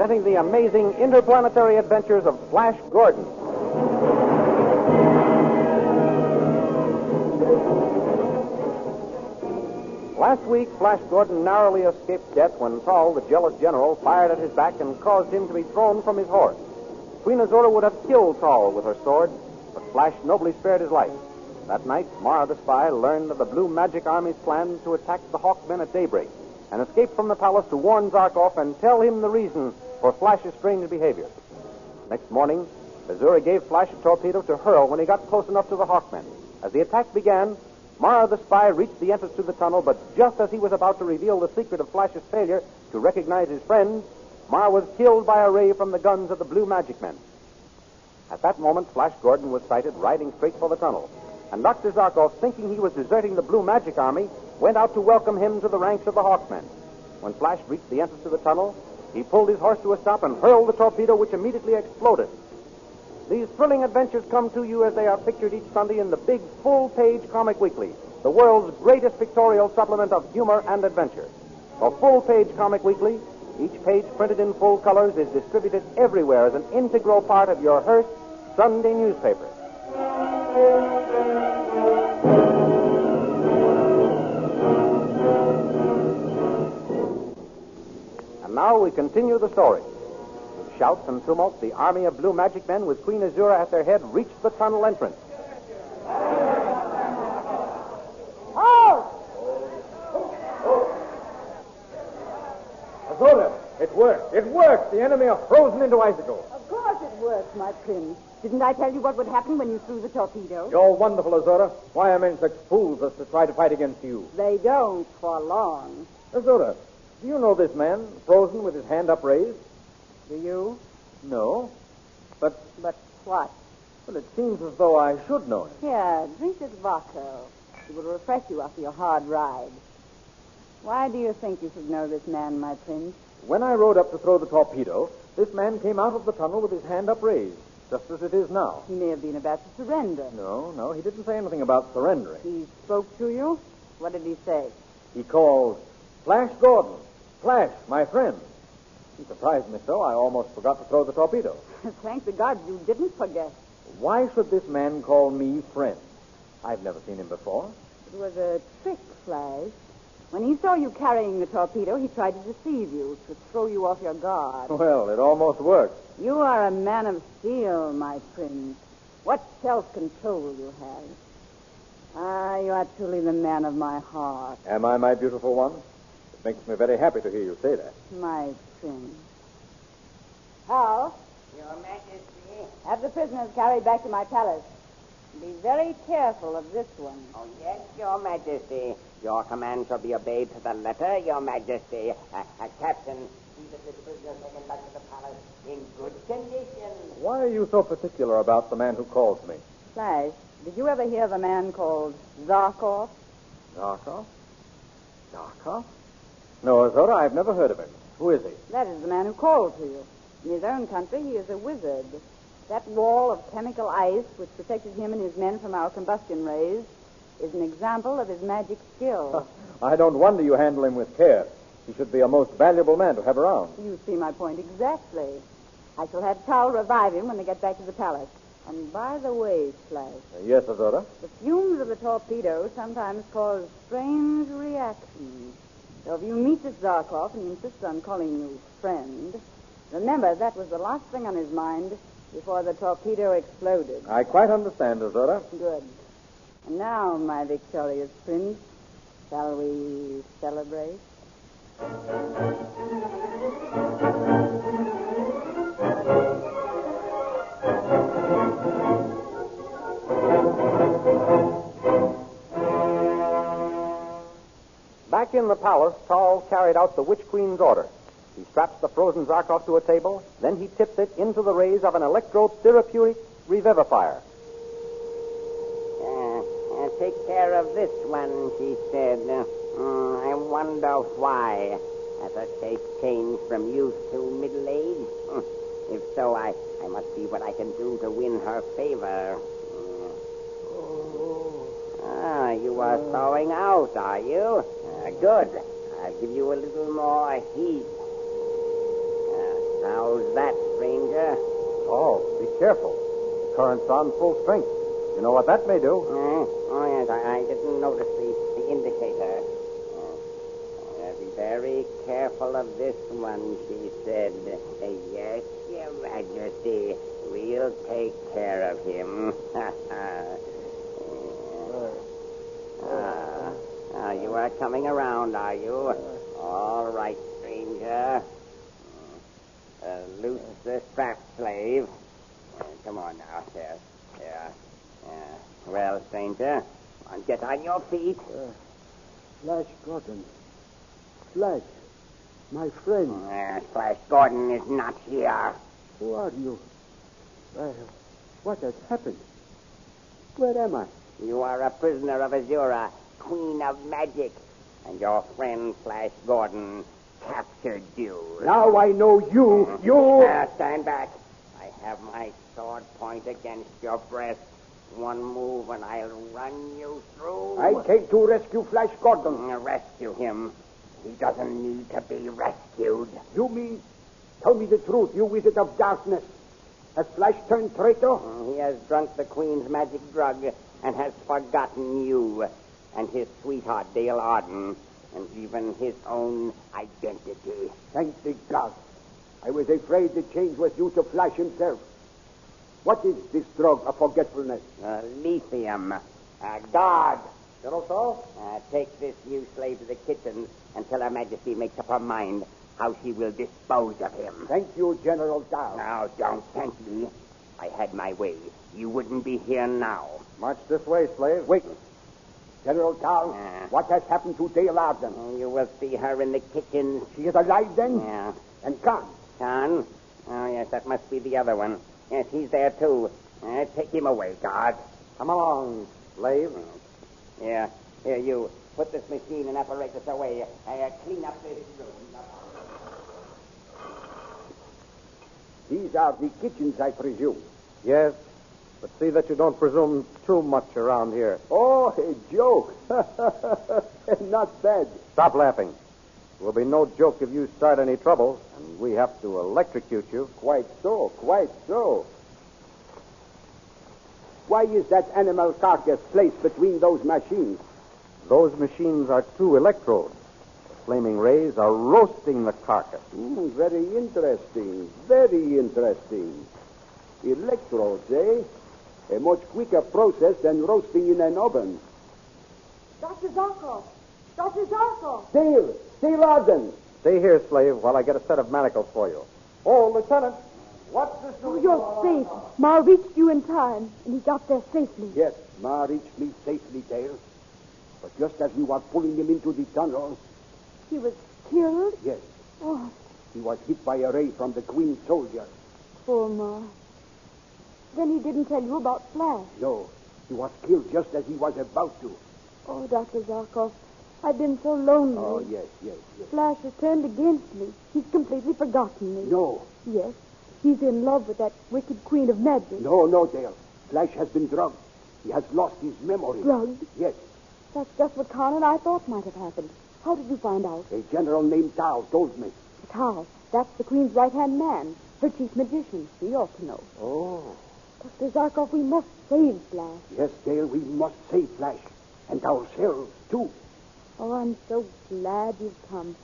presenting the amazing interplanetary adventures of Flash Gordon. Last week, Flash Gordon narrowly escaped death when Thawed, the jealous general, fired at his back and caused him to be thrown from his horse. Queen Azura would have killed Thawed with her sword, but Flash nobly spared his life. That night, Mara the spy learned of the Blue Magic Army's plan to attack the Hawkmen at daybreak and escape from the palace to warn Zarkoff and tell him the reason for Flash's strange behavior. Next morning, Azura gave Flash a torpedo to hurl when he got close enough to the Hawkmen. As the attack began, Mara the spy reached the entrance to the tunnel, but just as he was about to reveal the secret of Flash's failure to recognize his friends, Mara was killed by a ray from the guns of the Blue Magic Men. At that moment, Flash Gordon was sighted riding straight for the tunnel, and Dr. Zarkov, thinking he was deserting the Blue Magic Army, went out to welcome him to the ranks of the Hawkmen. When Flash reached the entrance to the tunnel, he pulled his horse to a stop and hurled the torpedo, which immediately exploded. These thrilling adventures come to you as they are pictured each Sunday in the big full-page comic weekly, the world's greatest pictorial supplement of humor and adventure. A full-page comic weekly, each page printed in full colors, is distributed everywhere as an integral part of your Hearst Sunday newspaper. And now we continue the story. With shouts and tumult, the army of Blue Magic Men with Queen Azura at their head reached the tunnel entrance. Azura, it worked. It worked. The enemy are frozen into icicles. Of course it worked, my prince. Didn't I tell you what would happen when you threw the torpedo? You're wonderful, Azura. Why are men such fools as to try to fight against you? They don't for long. Azura, do you know this man, frozen with his hand upraised? Do you? No. But what? Well, it seems as though I should know him. Here, drink this vodka. It will refresh you after your hard ride. Why do you think you should know this man, my prince? When I rode up to throw the torpedo, this man came out of the tunnel with his hand upraised, just as it is now. He may have been about to surrender. No, he didn't say anything about surrendering. He spoke to you? What did he say? He called, Flash Gordon. Flash, my friend. He surprised me so, I almost forgot to throw the torpedo. Thank the gods you didn't forget. Why should this man call me friend? I've never seen him before. It was a trick, Flash. When he saw you carrying the torpedo, he tried to deceive you, to throw you off your guard. Well, it almost worked. You are a man of steel, my prince. What self-control you have. Ah, you are truly the man of my heart. Am I, my beautiful one? It makes me very happy to hear you say that. My prince. Hal? Your Majesty? Have the prisoners carried back to my palace. Be very careful of this one. Oh, yes, Your Majesty. Your command shall be obeyed to the letter, Your Majesty. Captain, see that this prisoner is taken back to the palace in good condition. Why are you so particular about the man who calls me? Flash, did you ever hear of a man called Zarkov? Zarkov? Zarkov? No, Azura, I've never heard of him. Who is he? That is the man who called to you. In his own country, he is a wizard. That wall of chemical ice, which protected him and his men from our combustion rays, is an example of his magic skill. I don't wonder you handle him with care. He should be a most valuable man to have around. You see my point exactly. I shall have Tal revive him when they get back to the palace. And by the way, Flash... Yes, Azura? The fumes of the torpedo sometimes cause strange reactions. So if you meet this Zarkov and he insists on calling you friend, remember that was the last thing on his mind before the torpedo exploded. I quite understand, Azura. Good. And now, my victorious prince, shall we celebrate? Back in the palace, Tal carried out the Witch Queen's order. He straps the frozen Zarkov to a table, then he tips it into the rays of an electro-therapeutic revivifier. Take care of this one, she said. I wonder why. Has her taste changed from youth to middle age? If so, I must see what I can do to win her favor. You are thawing out, are you? Good. I'll give you a little more heat. How's that, stranger? Oh, be careful. The current's on full strength. You know what that may do. Oh, yes, I didn't notice the indicator. Be very careful of this one, she said. Yes, Your Majesty. We'll take care of him. You are coming around, are you? All right, stranger. Loose the strap, slave. Come on now, there. Well, stranger, get on your feet. Flash Gordon. Flash, my friend. Flash Gordon is not here. Who are you? What has happened? Where am I? You are a prisoner of Azura, Queen of Magic, and your friend Flash Gordon captured you. Now I know you. Stand back. I have my sword point against your breast. One move and I'll run you through. I came to rescue Flash Gordon. Rescue him. He doesn't need to be rescued. You mean? Tell me the truth, you wizard of darkness. Has Flash turned traitor? He has drunk the Queen's magic drug and has forgotten you and his sweetheart, Dale Arden, and even his own identity. Thank the gods. I was afraid the change was due to Flash himself. What is this drug of forgetfulness? Lithium. Guard. General Saul? Take this new slave to the kitchen until Her Majesty makes up her mind how she will dispose of him. Thank you, General Dahl. Now, don't thank me. I had my way. You wouldn't be here now. March this way, slave. Wait. General Dahl, what has happened to Dale Arden? You will see her in the kitchen. She is alive then? Yeah. And Khan? Khan? Oh, yes, that must be the other one. Yes, he's there, too. Take him away, guard. Come along, slave. Here, you. Put this machine and apparatus away. Clean up this room. These are the kitchens, I presume. Yes, but see that you don't presume too much around here. Oh, a joke. Not bad. Stop laughing. It will be no joke if you start any trouble, and we have to electrocute you. Quite so, quite so. Why is that animal carcass placed between those machines? Those machines are two electrodes. The flaming rays are roasting the carcass. Very interesting, very interesting. Electrodes, eh? A much quicker process than roasting in an oven. Dr. Zarkov! Dr. Zarkov! Dale Arden! Stay here, slave, while I get a set of manacles for you. Oh, Lieutenant, what's this? Oh, you're safe. Ma reached you in time, and he got there safely. Yes, Ma reached me safely, Dale. But just as we were pulling him into the tunnel... He was killed? Yes. Oh, He was hit by a ray from the Queen's soldier. poor Ma. Then he didn't tell you about Flash. No, he was killed just as he was about to. Oh, Dr. Zarkov, I've been so lonely. Oh, yes. Flash has turned against me. He's completely forgotten me. No, Yes, he's in love with that wicked Queen of Magic. no, Dale. Flash has been drugged. He has lost his memory. Drugged? Yes. That's just what Khan and I thought might have happened. How did you find out? A general named Tao told me. But how? That's the Queen's right-hand man, her chief magician. He ought to know. Oh. Dr. Zarkov, we must save Flash. Yes, Dale, we must save Flash. And ourselves, too. Oh, I'm so glad you've come.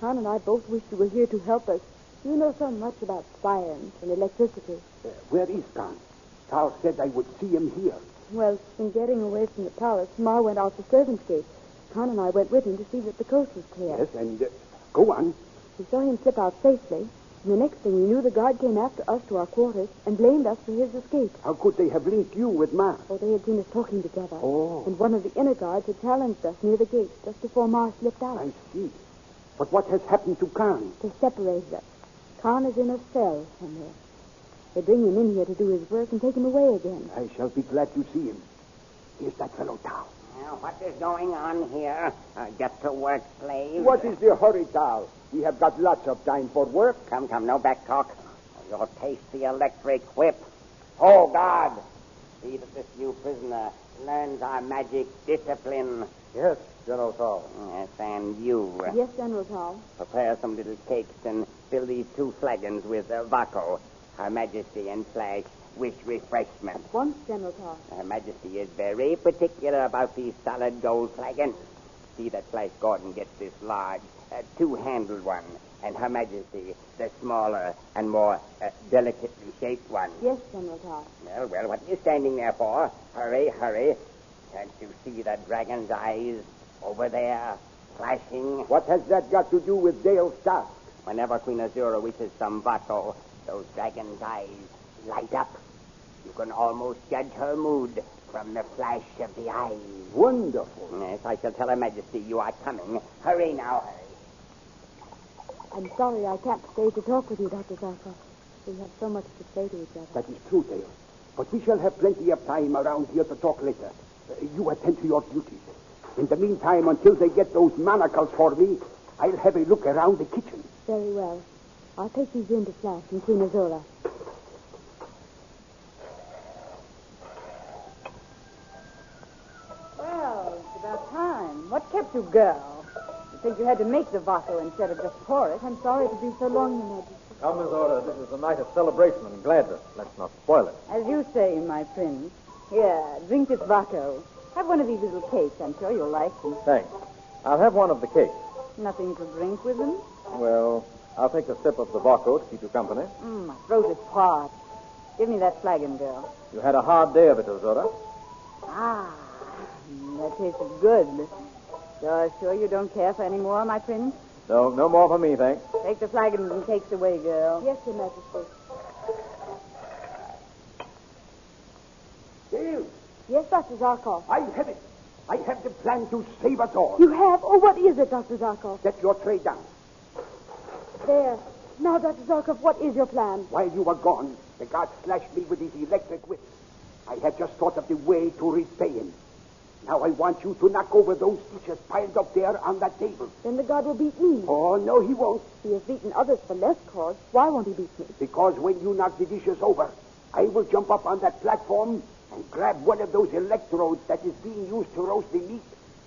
Khan and I both wish you were here to help us. You know so much about science and electricity. Where is Khan? Tao said I would see him here. Well, in getting away from the palace, Ma went out the servants' gate. Khan and I went with him to see that the coast was clear. Yes, and go on. We saw him slip out safely. And the next thing we knew, the guard came after us to our quarters and blamed us for his escape. How could they have linked you with Ma? Oh, they had seen us talking together. Oh. And one of the inner guards had challenged us near the gate just before Ma slipped out. I see. But what has happened to Khan? They separated us. Khan is in a cell somewhere. They bring him in here to do his work and take him away again. I shall be glad to see him. Here's that fellow Tao. Now, what is going on here? Get to work, slave. What is the hurry, Tao? We have got lots of time for work. Come, no back talk. You'll taste the electric whip. Oh, God. See that this new prisoner learns our magic discipline. Yes, General Saul. Yes, and you. Yes, General Tao. Prepare some little cakes and fill these 2 flagons with Vaco. Her Majesty and Flash wish refreshment. Once, General Todd. Her Majesty is very particular about these solid gold flagons. See that Flash Gordon gets this large, 2-handled one, and Her Majesty the smaller and more delicately shaped one. Yes, General Todd. Well, what are you standing there for? Hurry, hurry. Can't you see the dragon's eyes over there, flashing? What has that got to do with Dale's task? Whenever Queen Azura wishes some Vaco, those dragon's eyes light up. You can almost judge her mood from the flash of the eyes. Wonderful. Yes, I shall tell Her Majesty you are coming. Hurry now, hurry. I'm sorry I can't stay to talk with you, Dr. Zarkov. We have so much to say to each other. That is true, Dale. But we shall have plenty of time around here to talk later. You attend to your duties. In the meantime, until they get those manacles for me, I'll have a look around the kitchen. Very well. I'll take these in to Flash and Queen Azura. Well, it's about time. What kept you, girl? You think you had to make the Vaco instead of just pour it? I'm sorry to be so long, Your Majesty. Come, Miss Order. This is a night of celebration and gladness. Let's not spoil it. As you say, my prince. Here, drink this Vaco. Have one of these little cakes. I'm sure you'll like them. Thanks. I'll have one of the cakes. Nothing to drink with them? Well, I'll take a sip of the Vaco to keep you company. My throat is parched. Give me that flagon, girl. You had a hard day of it, Azura. That tasted good. You're sure you don't care for any more, my prince? No more for me, thanks. Take the flagons and cakes away, girl. Yes, Your Majesty. Dale, Yes, Dr. Zarkov. I have it. I have the plan to save us all. You have? Oh, what is it, Dr. Zarkov? Set your tray down. There. Now, Dr. Zarkov, what is your plan? While you were gone, the guard slashed me with his electric whip. I had just thought of the way to repay him. Now I want you to knock over those dishes piled up there on that table. Then the guard will beat me. Oh, no, he won't. He has beaten others for less cause. Why won't he beat me? Because when you knock the dishes over, I will jump up on that platform and grab one of those electrodes that is being used to roast the meat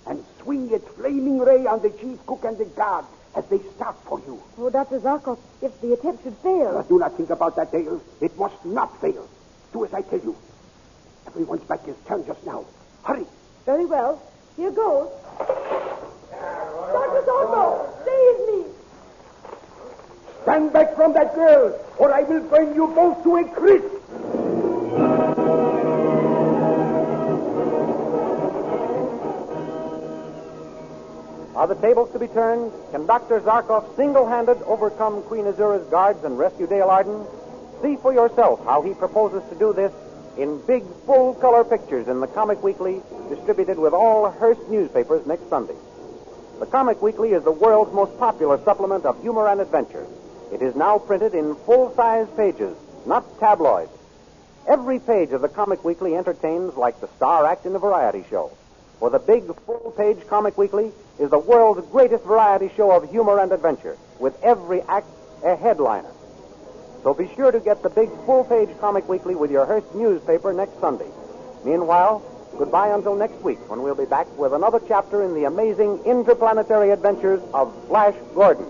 and swing its flaming ray on the chief cook and the guard as they stop for you. Oh, Dr. Zarkov, if the attempt should fail... Do not think about that, Dale. It must not fail. Do as I tell you. Everyone's back is turned just now. Hurry. Very well. Here goes. Dr. Zarkov, save me! Stand back from that girl, or I will burn you both to a crisp. Are the tables to be turned? Can Dr. Zarkov single-handed overcome Queen Azura's guards and rescue Dale Arden? See for yourself how he proposes to do this in big, full-color pictures in the Comic Weekly, distributed with all Hearst newspapers next Sunday. The Comic Weekly is the world's most popular supplement of humor and adventure. It is now printed in full-size pages, not tabloids. Every page of the Comic Weekly entertains like the star act in a variety show. For the big, full-page Comic Weekly is the world's greatest variety show of humor and adventure, with every act a headliner. So be sure to get the big, full-page Comic Weekly with your Hearst newspaper next Sunday. Meanwhile, goodbye until next week, when we'll be back with another chapter in the amazing interplanetary adventures of Flash Gordon.